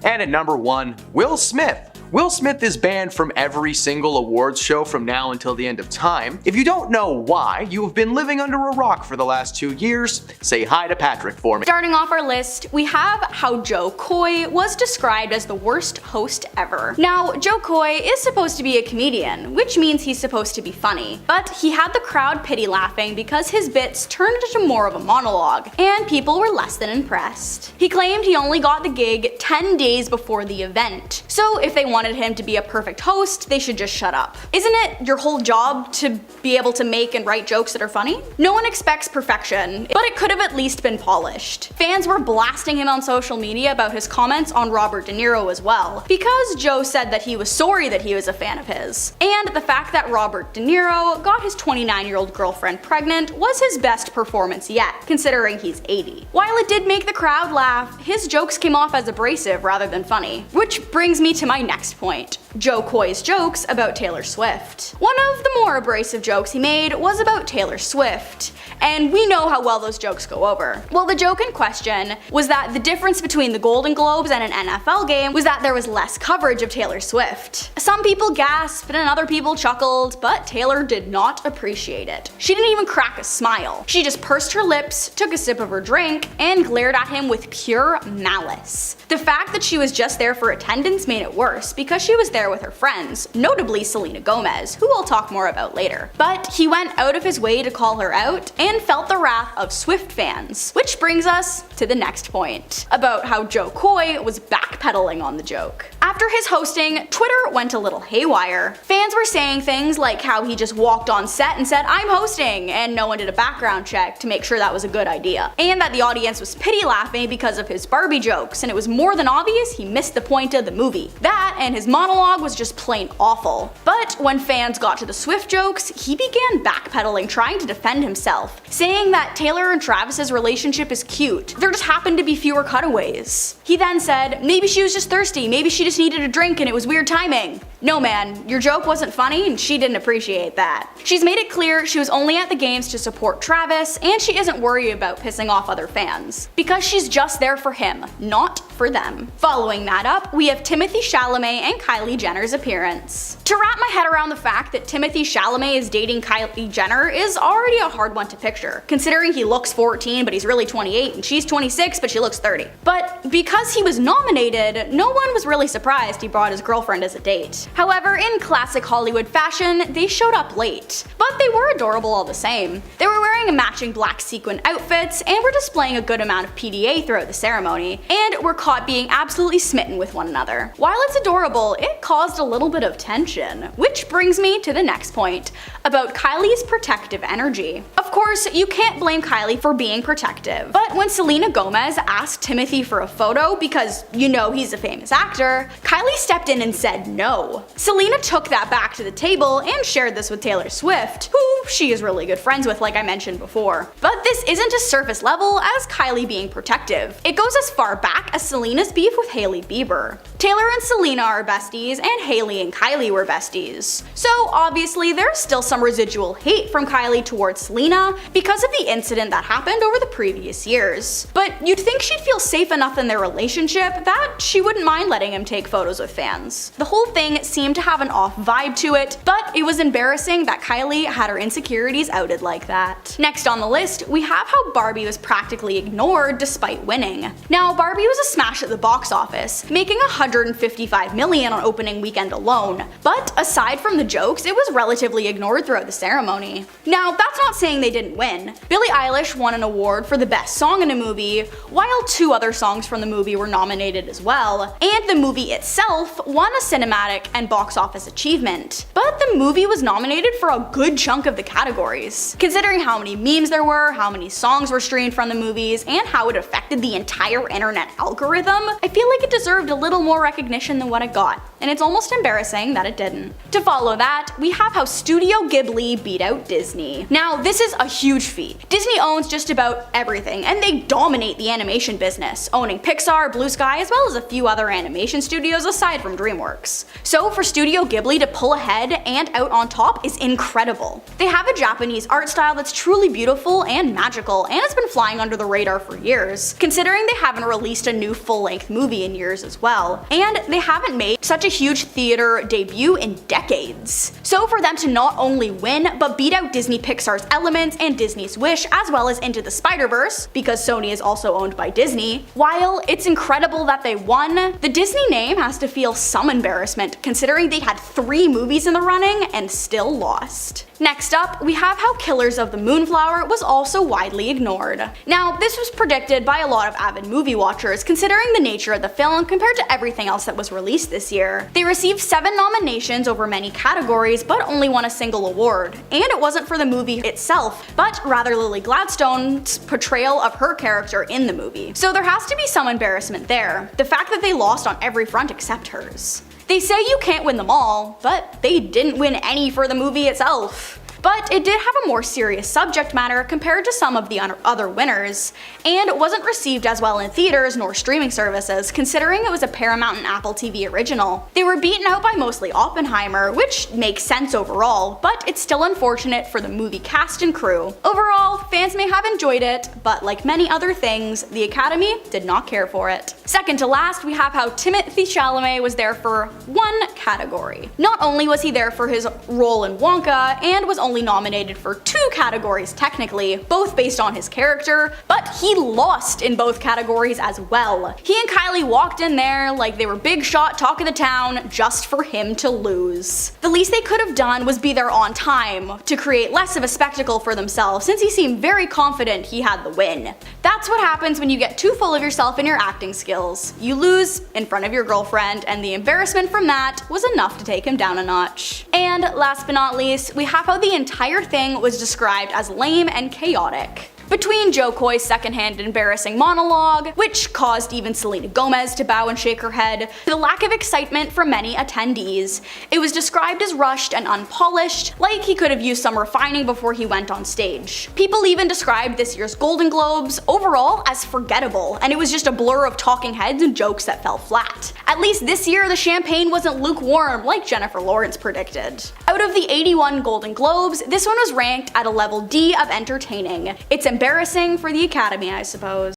And at number 1, Will Smith. Will Smith is banned from every single awards show from now until the end of time. If you don't know why, you have been living under a rock for the last 2 years. Say hi to Patrick for me. Starting off our list, we have how Joe Coy was described as the worst host ever. Now, Joe Coy is supposed to be a comedian, which means he's supposed to be funny, but he had the crowd pity laughing because his bits turned into more of a monologue, and people were less than impressed. He claimed he only got the gig 10 days before the event, so if they wanted him to be a perfect host, they should just shut up. Isn't it your whole job to be able to make and write jokes that are funny? No one expects perfection, but it could have at least been polished. Fans were blasting him on social media about his comments on Robert De Niro as well, because Joe said that he was sorry that he was a fan of his. And the fact that Robert De Niro got his 29-year-old girlfriend pregnant was his best performance yet, considering he's 80. While it did make the crowd laugh, his jokes came off as abrasive rather than funny. Which brings me to my next point. Joe Coy's jokes about Taylor Swift. One of the more abrasive jokes he made was about Taylor Swift, and we know how well those jokes go over. Well, the joke in question was that the difference between the Golden Globes and an NFL game was that there was less coverage of Taylor Swift. Some people gasped and other people chuckled, but Taylor did not appreciate it. She didn't even crack a smile. She just pursed her lips, took a sip of her drink, and glared at him with pure malice. The fact that she was just there for attendance made it worse, because she was there with her friends, notably Selena Gomez, who we'll talk more about later. But he went out of his way to call her out, and felt the wrath of Swift fans. Which brings us to the next point, about how Joe Coy was backpedaling on the joke. After his hosting, Twitter went a little haywire. Fans were saying things like how he just walked on set and said, "I'm hosting," and no one did a background check to make sure that was a good idea. And that the audience was pity laughing because of his Barbie jokes, and it was more than obvious he missed the point of the movie. That and his monologue was just plain awful. But when fans got to the Swift jokes, he began backpedaling, trying to defend himself, saying that Taylor and Travis's relationship is cute. There just happened to be fewer cutaways. He then said, maybe she was just thirsty, maybe she just needed a drink and it was weird timing. No man, your joke wasn't funny and she didn't appreciate that. She's made it clear she was only at the games to support Travis, and she isn't worried about pissing off other fans, because she's just there for him, not for them. Following that up, we have Timothée Chalamet and Kylie Jenner's appearance. To wrap my head around the fact that Timothée Chalamet is dating Kylie Jenner is already a hard one to picture, considering he looks 14 but he's really 28 and she's 26 but she looks 30. But because he was nominated, no one was really surprised he brought his girlfriend as a date. However, in classic Hollywood fashion, they showed up late, but they were adorable all the same. They were wearing matching black sequin outfits and were displaying a good amount of PDA throughout the ceremony, and were caught being absolutely smitten with one another. While it's adorable, it caused a little bit of tension, which brings me to the next point, about Kylie's protective energy. Of course, you can't blame Kylie for being protective, but when Selena Gomez asked Timothée for a photo because you know he's a famous actor, Kylie stepped in and said no. Selena took that back to the table and shared this with Taylor Swift, who she is really good friends with, like I mentioned before. But this isn't as surface level as Kylie being protective. It goes as far back as Selena's beef with Hailey Bieber. Taylor and Selena are besties, and Hailey and Kylie were besties. So obviously there's still some residual hate from Kylie towards Selena because of the incident that happened over the previous years. But you'd think she'd feel safe enough in their relationship that she wouldn't mind letting him take photos with fans. The whole thing seemed to have an off vibe to it, but it was embarrassing that Kylie had her insecurities outed like that. Next on the list, we have how Barbie was practically ignored despite winning. Now, Barbie was a smash at the box office, making $155 million on opening weekend alone, but aside from the jokes, it was relatively ignored throughout the ceremony. Now, that's not saying they didn't win. Billie Eilish won an award for the best song in a movie, while 2 other songs from the movie were nominated as well, and the movie itself won a cinematic and box office achievement. But the movie was nominated for a good chunk of the categories. Considering how many memes there were, how many songs were streamed from the movies, and how it affected the entire internet algorithm, I feel like it deserved a little more recognition than what it got, and it's almost embarrassing that it didn't. To follow that, we have how Studio Ghibli beat out Disney. Now, this is a huge feat. Disney owns just about everything, and they dominate the animation business, owning Pixar, Blue Sky, as well as a few other animation studios aside from DreamWorks. So for Studio Ghibli to pull ahead and out on top is incredible. They have a Japanese art style that's truly beautiful and magical, and it's been flying under the radar for years, considering they haven't released a new full-length movie in years as well. And they haven't made such a huge theater debut in decades. So for them to not only win, but beat out Disney Pixar's Elements and Disney's Wish, as well as Into the Spider-Verse, because Sony is also owned by Disney, while it's incredible that they won, the Disney name has to feel some embarrassment considering they had 3 movies in the running and still lost. Next up, we have how Killers of the Moonflower was also widely ignored. Now, this was predicted by a lot of avid movie watchers considering the nature of the film compared to everything else that was released this year. They received 7 nominations over many categories, but only won a single award. And it wasn't for the movie itself, but rather Lily Gladstone's portrayal of her character in the movie. So there has to be some embarrassment there. The fact that they lost on every front except hers. They say you can't win them all, but they didn't win any for the movie itself. But it did have a more serious subject matter compared to some of the other winners, and it wasn't received as well in theaters nor streaming services, considering it was a Paramount and Apple TV original. They were beaten out by mostly Oppenheimer, which makes sense overall, but it's still unfortunate for the movie cast and crew. Overall, fans may have enjoyed it, but like many other things, the Academy did not care for it. Second to last, we have how Timothée Chalamet was there for 1 category. Not only was he there for his role in Wonka, and was only nominated for 2 categories technically, both based on his character, but he lost in both categories as well. He and Kylie walked in there like they were big shot talk of the town just for him to lose. The least they could have done was be there on time to create less of a spectacle for themselves, since he seemed very confident he had the win. That's what happens when you get too full of yourself and your acting skills. You lose in front of your girlfriend, and the embarrassment from that was enough to take him down a notch. And last but not least, we have how the entire thing was described as lame and chaotic. Between Jo Koy's secondhand embarrassing monologue, which caused even Selena Gomez to bow and shake her head, to the lack of excitement from many attendees, it was described as rushed and unpolished, like he could have used some refining before he went on stage. People even described this year's Golden Globes overall as forgettable, and it was just a blur of talking heads and jokes that fell flat. At least this year, the champagne wasn't lukewarm like Jennifer Lawrence predicted. Out of the 81 Golden Globes, this one was ranked at a level D of entertaining. It's embarrassing for the Academy, I suppose.